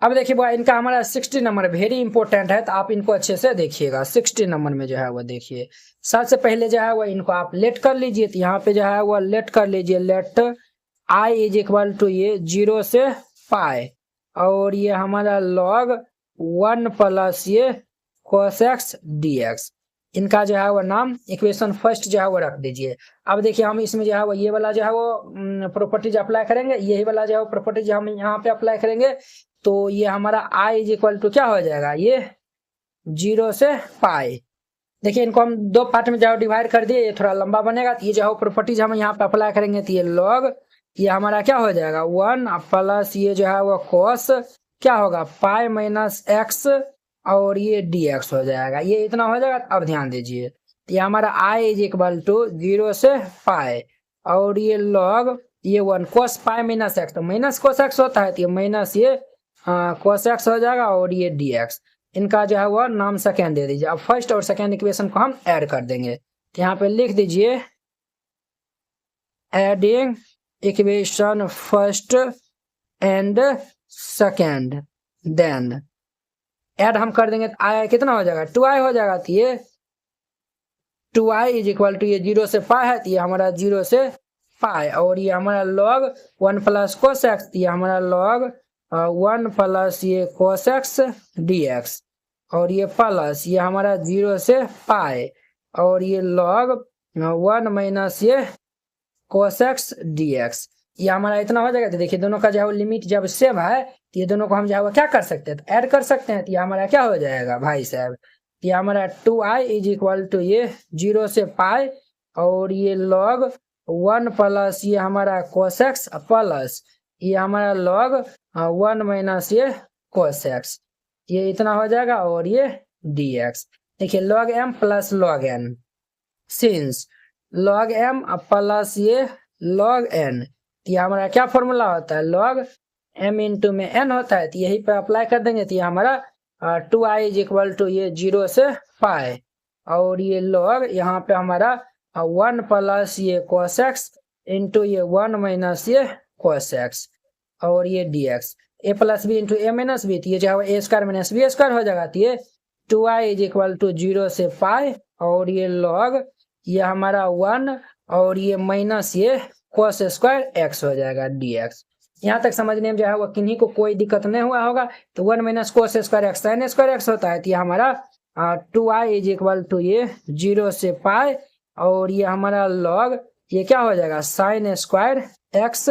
अब देखिए वो इनका हमारा 60 नंबर वेरी इंपॉर्टेंट है, तो आप इनको अच्छे से देखिएगा। 60 नंबर में जो है वो देखिए, सबसे पहले जो है वो इनको आप लेट कर लीजिए। तो यहाँ पे जो है वो लेट कर लीजिए, let I is equal to ये 0 से पाई, और ये हमारा लॉग 1 प्लस ये cos x dx, इनका जो है वो नाम इक्वेशन फर्स्ट जो है वो रख दीजिए। अब देखिए हम इसमें जो है वो ये वाला जो है वो प्रॉपर्टीज अप्लाई करेंगे, यही वाला जो है वो प्रॉपर्टीज हम यहाँ पे अप्लाई करेंगे। तो ये हमारा i इज इक्वल टू क्या हो जाएगा, ये 0 से पाई। देखिए इनको हम दो पार्ट में जो डिवाइड कर दिए, ये थोड़ा लंबा बनेगा। तो ये जो है प्रॉपर्टीज हम यहाँ पे अप्लाई करेंगे, तो ये लॉग ये हमारा क्या हो जाएगा 1 प्लस ये जो है वो cos क्या होगा पाई माइनस एक्स, और ये dx हो जाएगा। ये इतना हो जाएगा। अब ध्यान दीजिए, तो ये हमारा i इज इक्वल टू 0 से पाई, और ये लॉग ये 1 cos पाई माइनस एक्स, तो माइनस cos x होता है, तो ये माइनस ये cos x हो जाएगा, और ये dx, इनका जो है वह नाम सेकेंड दे दीजिए। अब फर्स्ट और सेकेंड इक्वेशन को हम ऐड कर देंगे। तो यहाँ पे लिख दीजिए adding equation first and second, then add हम कर देंगे, तो आई कितना हो जाएगा 2i हो जाएगा। तो ये 2i इज इक्वल टू ये 0 से पाई है, तो ये हमारा 0 से पाई, और ये हमारा लॉग 1 प्लस cos x, ये हमारा लॉग 1 प्लस ये cos x dx, और ये प्लस ये हमारा 0 से पाई, और ये लॉग 1 माइनस ये cos x dx, ये हमारा इतना हो जाएगा। तो देखिए दोनों का जो है लिमिट जब सेम है, तो ये दोनों को हम जो है क्या कर सकते हैं, तो ऐड कर सकते हैं। तो ये हमारा क्या हो जाएगा भाई साहब, ये हमारा 2i इज इक्वल टू ये 0 से पाई, और ये लॉग 1 प्लस ये हमारा cos x प्लस ये हमारा लॉग 1 माइनस ये cos x, ये इतना हो जाएगा, और ये dx। देखिए log m plus log n, since log m plus ये log n, ये हमारा क्या फॉर्मूला होता है, log m इंटू में n होता है। तो यही पे अप्लाई कर देंगे। तो ये हमारा 2i इज इक्वल टू ये 0 से पाई, और ये log यहाँ पे हमारा 1 प्लस ये cos x इंटू ये 1 माइनस ये cos x, और ये dx, a plus B into A minus B, तो ये जो है a square minus B square हो जाएगा। तो ये 2i इज इक्वल टू 0 से पाई, और ये log ये हमारा 1, और ये माइनस ये cos स्क्वायर x हो जाएगा dx। यहाँ तक समझने में जो है वो किन्हीं को कोई दिक्कत नहीं हुआ होगा। तो 1 minus cos square x sin square x होता है। तो ये हमारा 2i इज इक्वल टू ये 0 से पाई, और ये हमारा log ये क्या हो जाएगा sin स्क्वायर x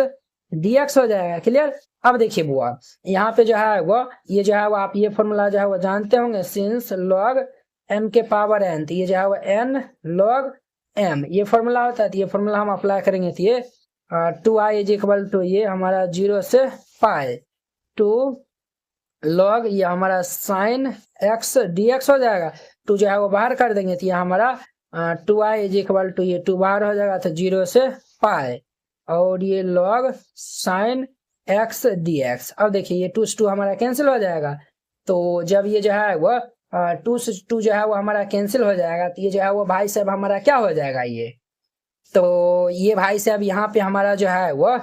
dx हो जाएगा। क्लियर। अब देखिए बुआ यहाँ पे जो है वो ये जो है वो आप ये फॉर्मूला जो है वो जानते होंगे, सिंस log m के पावर n, तो ये जो है वो n log m ये फॉर्मूला होता है। तो ये फॉर्मूला हम अप्लाई करेंगे, तो ये 2i इज इक्वल टू ये हमारा 0 से पाई टू log ये हमारा sin x dx हो जाएगा। 2 जो है वो बाहर कर देंगे, तो ये हमारा 2i इज इक्वल टू ये 2 बाहर हो जाएगा, तो 0 से पाई, और ये log sin x dx। अब देखिए ये 2 से 2 हमारा कैंसिल हो जाएगा। तो जब ये जो है वो 2 से 2 जो है वो हमारा कैंसिल हो जाएगा, तो ये जो है वो भाई साहब हमारा क्या हो जाएगा, ये तो ये भाई साहब यहाँ पे हमारा जो है वो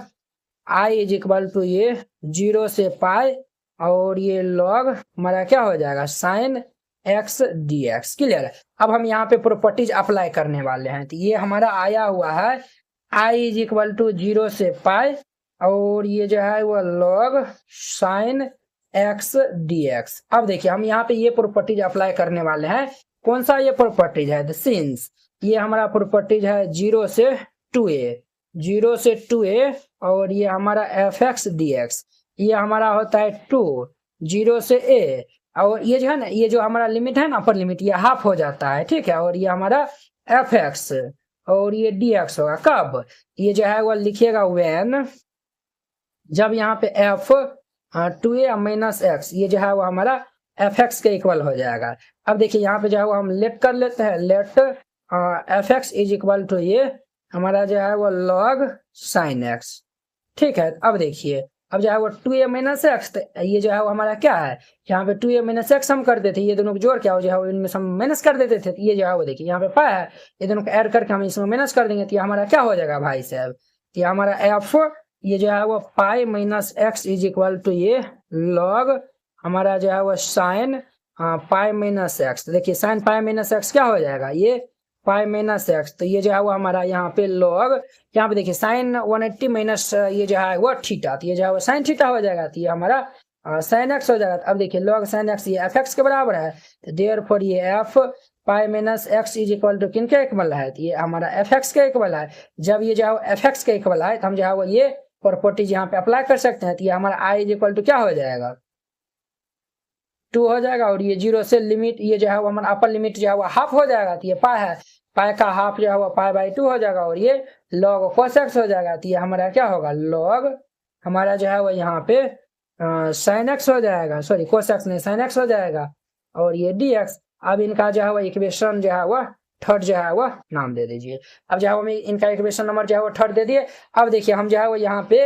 i इज इक्वल टू ये 0 से पाई, और ये log हमारा क्या हो जाएगा sin x dx। क्लियर है। अब हम यहाँ पे प्रॉपर्टीज अप्लाई करने वाले हैं। तो ये हमारा आया हुआ है i इज इक्वल टू 0 से पाई, और ये जो है वो log sin x dx। अब देखिए हम यहाँ पे ये प्रॉपर्टीज अप्लाई करने वाले हैं। कौन सा ये प्रॉपर्टीज है, सिंस ये हमारा प्रॉपर्टीज है 0 से 2a, 0 से 2a, और ये हमारा fx dx, ये हमारा होता है 2 0 से a, और ये जो है ना ये जो हमारा लिमिट है ना अपर लिमिट, ये हाफ हो जाता है। ठीक है। और ये हमारा fx, और ये dx होगा कब, ये जो है वो लिखिएगा when, जब यहाँ पे f 2a माइनस x ये जो है वो हमारा fx के इक्वल हो जाएगा। अब देखिए यहाँ पे जो है वो हम लेट कर लेते हैं, let fx is equal to ये हमारा जो है वो log sin x। ठीक है। अब देखिए अब जो है वो 2a माइनस एक्स, ये जो है वो हमारा क्या है, यहाँ पे 2a माइनस एक्स हम कर देते, ये दोनों को जोड़ क्या हो जो है वो इनमें हम माइनस कर देते थे। तो ये जो है वो देखिए यहाँ पे पाया है, ये दोनों को ऐड करके हम इसमें माइनस कर देंगे, तो ये हमारा क्या हो जाएगा भाई साहब, ये हमारा f ये जो है वो pi minus X is equal to ये log हमारा जो है वो साइन पाई माइनस एक्स। देखिए साइन पाई माइनस एक्स क्या हो जाएगा, ये पाई माइनस एक्स। तो ये जो है वो हमारा यहाँ पे लॉग, यहाँ पे देखिए साइन 180 माइनस ये जो है वो थीटा, तो ये जो है वो साइन थीटा हो जाएगा। तो ये हमारा साइन एक्स हो जाएगा। अब देखिए लॉग साइन एक्स ये एफ एक्स के बराबर है, तो देयरफॉर ये F pi minus X is equal to किन के इक्वल है, तो ये हमारा एफ एक्स के इक्वल है। जब ये जो है एफ एक्स के इक्वल है तो हम जो है वो ये प्रॉपर्टीज यहाँ पे अप्लाई कर सकते हैं। तो ये हमारा आई इज इक्वल टू क्या हो जाएगा, 2 हो जाएगा। और ये 0 से लिमिट ये जो है वो हमारा अपर लिमिट जो है वो हाफ हो जाएगा। तो ये पाई है, पाई का हाफ जो है वो पाई बाई 2 हो जाएगा। और ये लॉग कोस एक्स हो जाएगा। तो ये हमारा क्या होगा, लॉग हमारा जो है वो यहाँ पे साइन एक्स हो जाएगा, सॉरी कोस एक्स नहीं साइन एक्स हो जाएगा। और ये डी एक्स। अब इनका जो है वो इक्वेशन जो है वो थर्ड जो है वो नाम दे दीजिए। अब जो है वो इनका इक्वेशन नंबर जो है वो थर्ड दे दिए। अब देखिए हम जो है वो यहाँ पे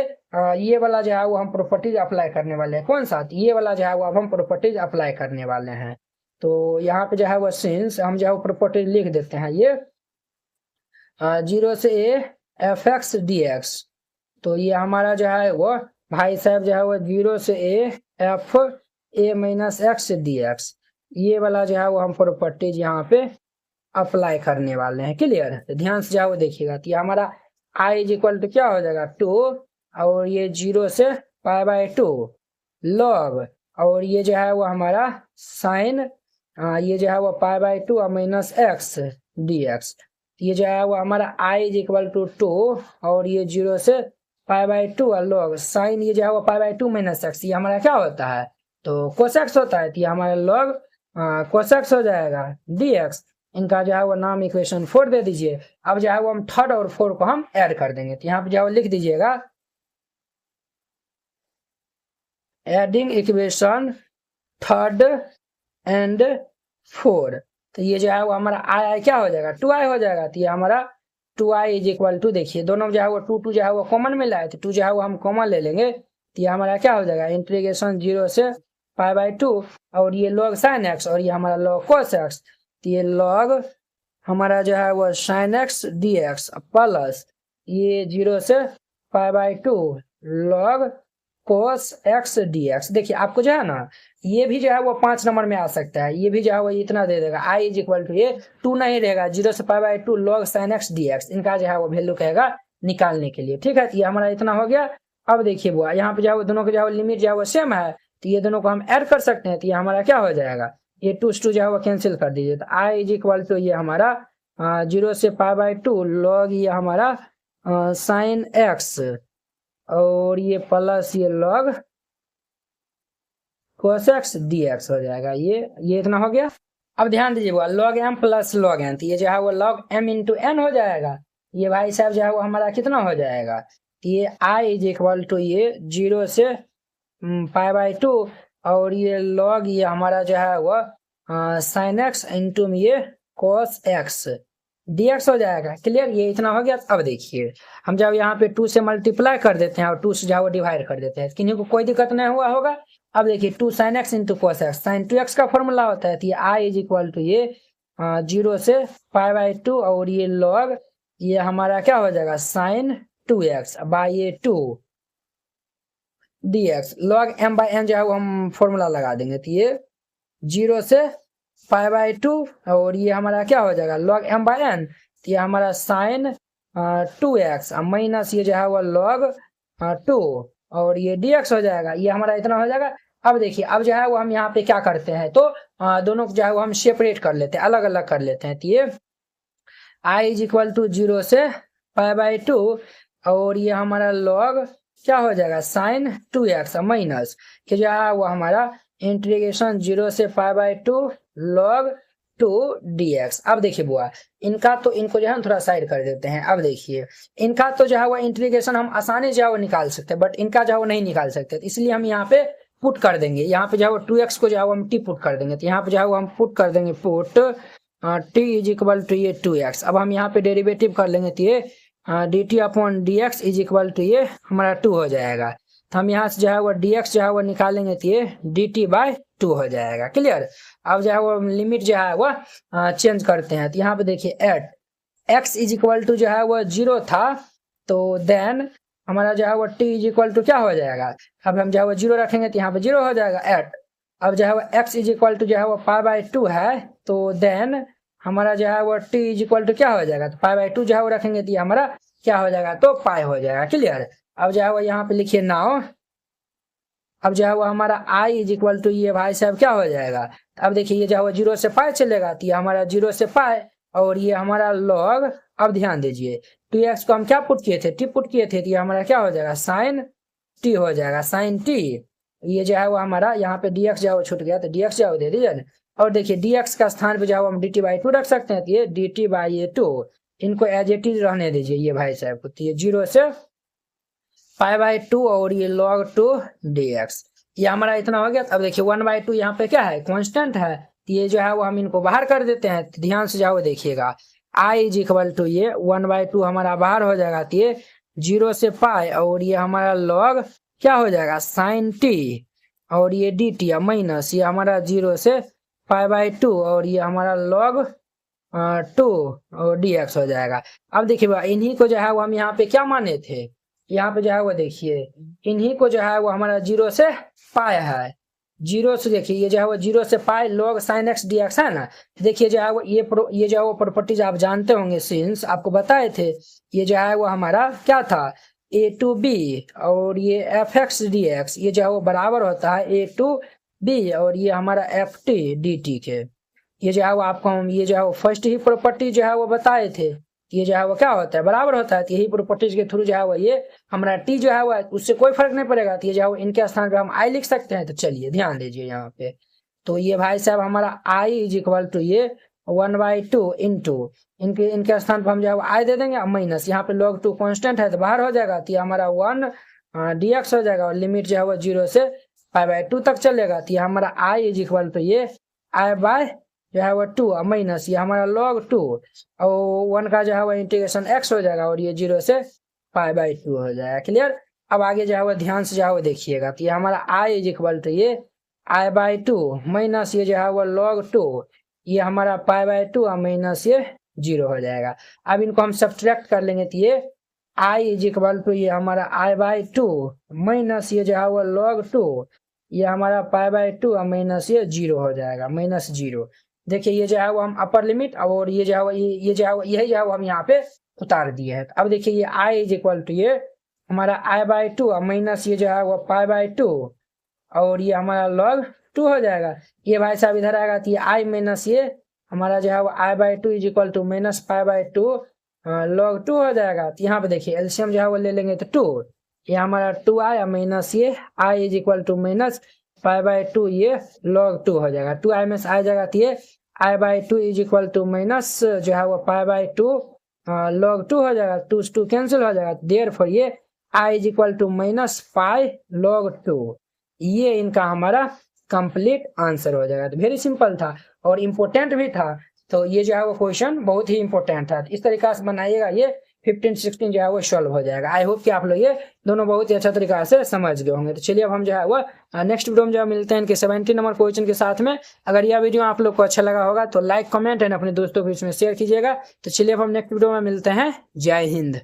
ये वाला जो है वो हम प्रॉपर्टीज अप्लाई करने वाले हैं। कौन सा, ये वाला जो है वो अब हम प्रॉपर्टीज अप्लाई करने वाले हैं। तो यहाँ पे जो है वो सिंस हम जो है वो प्रॉपर्टीज लिख देते हैं, ये 0 से A F x D x. तो ये हमारा जो है वो भाई साहब जो है वो 0 से A F A minus x D x, ये वाला जो है वो हम प्रॉपर्टीज यहाँ पे अप्लाई करने वाले हैं। क्लियर, तो ध्यान से जाओ देखिएगा। तो ये हमारा आई इज इक्वल टू क्या हो जाएगा 2, और ये 0 से पाई बाई 2 लॉग, और ये जो है वो हमारा साइन ये जो है वो पाई बाई 2 और माइनस एक्स डी एक्स। ये जो है वो हमारा आई इज इक्वल टू 2, और ये 0 से पाई बाई 2 और लॉग साइन ये जो है वो पाई बाई 2 माइनस एक्स, ये हमारा क्या होता है, तो कोसेक्स होता है। तो ये हमारा लॉग कोसेक्स हो जाएगा डी एक्स। इनका जो है वो नाम इक्वेशन 4 दे दीजिए। अब जो है वो हम थर्ड और 4 को हम ऐड कर देंगे। तो यहाँ पे जो है वो लिख दीजिएगा एडिंग इक्वेशन थर्ड एंड 4। तो ये जो है वो हमारा आई आई क्या हो जाएगा 2i हो जाएगा। तो ये हमारा 2i इज इक्वल टू, देखिए दोनों जो है वो 2 जो है वो कॉमन मिला है, तो 2 जो है वो हम कॉमन ले लेंगे। तो ये हमारा क्या हो जाएगा इंटीग्रेशन 0 से पाई बाई 2, और ये लॉग साइन एक्स, और ये हमारा लॉग कोस एक्स। तो ये लॉग हमारा जो है वो sine x D x plus ये 0 से pi by 2 log cos x D x. देखिए आपको जो है ना ये भी जो है वो 5 नंबर में आ सकता है, ये भी जो है वो इतना दे देगा आई इज इक्वल टू ये 2 नहीं रहेगा 0 से pi by 2 log sine x D x, इनका जो है वो वैल्यू कहेगा निकालने के लिए। ठीक है, तो ये हमारा इतना हो गया। अब देखिए वो यहाँ पे जो है वो दोनों के जो है लिमिट जो है वो सेम है, तो ये दोनों को हम ऐड कर सकते हैं। तो ये हमारा क्या हो जाएगा, ये 2 से 2 जो है वो कैंसिल कर दीजिए। तो आई इज इक्वल टू ये हमारा 0 से पाई बाई 2 लॉग ये हमारा साइन एक्स, और ये प्लस ये log cos x D x हो जाएगा। ये इतना हो गया। अब ध्यान दीजिए वो log M plus log N, तो ये जो है वो लॉग एम इंटू एन हो जाएगा। ये भाई साहब जो है वो हमारा कितना हो जाएगा, ये आई इज इक्वल टू ये 0 से पाई बाई 2, और ये लॉग ये हमारा जो है वो साइन एक्स इंटू ये कोस एक्स dx हो जाएगा। क्लियर, ये इतना हो गया। अब देखिए हम जब यहाँ पे 2 से मल्टीप्लाई कर देते हैं और 2 से जो डिवाइड कर देते हैं, किन्हीं को कोई दिक्कत नहीं हुआ होगा। अब देखिए 2 sine X into cos X, sine 2x का फॉर्मूला होता है। तो ये आई इज इक्वल टू ये 0 से पाई बाई 2, और ये लॉग ये हमारा क्या हो जाएगा साइन 2x बाई ये 2 dx log m by n जो है वो हम फॉर्मूला लगा देंगे। तो ये 0 से पाई बाई 2, और ये हमारा क्या हो जाएगा लॉग m बाई n, तो ये हमारा साइन 2x माइनस ये जो है वो लॉग 2, और ये dx हो जाएगा। ये हमारा इतना हो जाएगा। अब देखिए अब जो है वो हम यहाँ पे क्या करते हैं, तो दोनों जो है वो हम सेपरेट कर लेते हैं, अलग अलग कर लेते हैं। तो ये i इज इक्वल टू 0 से पाई बाई 2, और ये हमारा लॉग क्या हो जाएगा साइन 2x माइनस कि जो है वो हमारा इंटीग्रेशन 0 से पाई बाई 2 लॉग 2 dx। अब देखिए बुआ इनका तो इनको जो है थोड़ा साइड कर देते हैं। अब देखिए इनका तो जो है वो इंटीग्रेशन हम आसानी जो है वो निकाल सकते हैं, बट इनका जो है वो नहीं निकाल सकते, इसलिए हम यहाँ पे पुट कर देंगे। यहाँ पे जो है वो 2x को जो है वो हम टी पुट कर देंगे। तो यहाँ पे जो है वो हम पुट कर देंगे put t is equal to ये 2x। अब हम यहाँ पे डेरिवेटिव कर लेंगे, तो ये dt upon dx is equal to ये हमारा 2 हो जाएगा। तो हम यहाँ से जो है वो dx जो है वो निकालेंगे, तो ये dt बाई 2 हो जाएगा। क्लियर, अब जो है वो लिमिट जो है वो चेंज करते हैं। तो यहाँ पे देखिए at x is equal to जो है वो 0 था, तो देन हमारा जो है वो t इज इक्वल टू क्या हो जाएगा, अब हम जो है वो 0 रखेंगे तो यहाँ पे 0 हो जाएगा। एट अब जो है वो x इज इक्वल टू जो है वो π/2 है, तो देन हमारा जो है वो t इज इक्वल टू क्या हो जाएगा, तो π/2 जो है वो रखेंगे तो ये हमारा क्या हो जाएगा, तो पाई हो जाएगा। क्लियर। अब जो है वो यहाँ पे लिखिए नाउ, अब जो है वो हमारा i इज इक्वल टू ये भाई साहब क्या हो जाएगा, अब देखिए ये जो है वो 0 से पाई चलेगा, तो ये हमारा 0 से पाई और ये हमारा लॉग, अब ध्यान दीजिए 2x को हम क्या पुट किए थे, t पुट किए थे, तो ये हमारा क्या हो जाएगा साइन t हो जाएगा, साइन t। ये जो है वो हमारा यहाँ पे dx जो है वो छूट गया, तो dx जो है वो दे दीजिए ना। और देखिए dx का स्थान पे जो है हम dt/2 रख सकते हैं, तो ये dt/2 इनको एज इट इज रहने दीजिए ये भाई साहब को, तो ये 0 से π/2 और ये log 2 dx, ये हमारा इतना हो गया। अब देखिए 1/2 यहाँ पे क्या है, कांस्टेंट है, तो ये जो है वो हम इनको बाहर कर देते हैं, तो ध्यान से जाओ देखिएगा i इज इक्वल टू ये 1/2 हमारा बाहर हो जाएगा, तो ये 0 से पाई और ये हमारा log क्या हो जाएगा साइन t और ये dt माइनस ये हमारा 0 से π/2 और ये हमारा log 2 और dx हो जाएगा। अब देखिए इन्हीं को जो है वो हम यहाँ पे क्या माने थे, यहाँ पे जो है वो देखिए इन्हीं को जो है वो हमारा 0 से पाई है, 0 से देखिए ये जो है वो 0 से पाई log sin x dx है ना। देखिए जो है वो ये जो है वो प्रॉपर्टीज आप जानते होंगे, सिंस आपको बताए थे, ये जो है वो हमारा क्या था a to b और ये fx dx ये जो है वो बराबर होता है a to b और ये हमारा ft dt के। ये जो है वो आपको हम ये जो है वो फर्स्ट ही प्रॉपर्टी जो है वो बताए थे, ये जो है वो क्या होता है बराबर होता है, तो यही प्रॉपर्टीज के थ्रू जो है वो ये हमारा t जो है वो उससे कोई फर्क नहीं पड़ेगा, तो ये जो है वो इनके स्थान पे हम i लिख सकते हैं। तो चलिए ध्यान दीजिए यहाँ पे, तो ये भाई साहब हमारा i इज इक्वल टू ये 1/2 इंटू इनके स्थान पर हम जो है वो i दे देंगे, माइनस यहाँ पे log 2 कांस्टेंट है तो बाहर हो जाएगा, तो ये हमारा 1 dx हो जाएगा और लिमिट जो है वो 0 से π/2 तक चलेगा, तो ये हमारा i इज इक्वल टू ये i बाय जो है वो 2 माइनस ये हमारा log 2 और 1 का जो है वो इंटीग्रेशन x हो जाएगा और ये 0 से π/2 हो जाएगा। क्लियर। अब आगे जो है वो ध्यान से जो है वो देखिएगा, तो ये हमारा i इज इक्वल टू ये i/2 माइनस ये जो है वो log 2 ये हमारा π/2 माइनस ये 0 हो जाएगा। अब इनको हम सब्ट्रैक्ट कर लेंगे, तो ये i इज इक्वल टू ये हमारा i/2 माइनस ये जो है वो log 2 ये हमारा π/2 माइनस ये 0 हो जाएगा, माइनस 0। देखिए ये जो है वो हम अपर लिमिट और ये जो है वो ये जो है वो यही जो है वो हम यहाँ पे उतार दिए हैं। अब देखिए ये i इज इक्वल टू ये हमारा i/2 माइनस ये जो है वो π/2 और ये हमारा log 2 हो जाएगा। ये भाई साहब इधर आएगा, तो ये i माइनस ये हमारा जो है वो i/2 is equal to minus π/2 log 2 हो जाएगा। तो यहाँ पे देखिए एलसीएम जो है वो ले लेंगे तो 2, ये हमारा 2i माइनस ये i is equal to minus π/2 ये log 2 हो जाएगा, 2i में से आ जाएगा, तो ये i/2 is equal to minus जो है वो π/2 log 2 हो जाएगा, 2 से 2 कैंसिल हो जाएगा, देयरफॉर ये i is equal to minus pi log 2। ये इनका हमारा कंप्लीट आंसर हो जाएगा। तो वेरी सिंपल था और इम्पोर्टेंट भी था, तो ये जो है वो क्वेश्चन बहुत ही इंपॉर्टेंट था। इस तरीका से बनाइएगा, ये 15-16 जो है वो सॉल्व हो जाएगा। आई होप कि आप लोग ये दोनों बहुत ही अच्छा तरीका से समझ गए होंगे। तो चलिए अब हम जो है वो नेक्स्ट वीडियो में जो मिलते हैं इनके 70 नंबर क्वेश्चन के साथ में। अगर यह वीडियो आप लोग को अच्छा लगा होगा तो लाइक कमेंट एंड अपने दोस्तों के बीच में शेयर कीजिएगा। तो चलिए अब हम नेक्स्ट वीडियो में मिलते हैं। जय हिंद।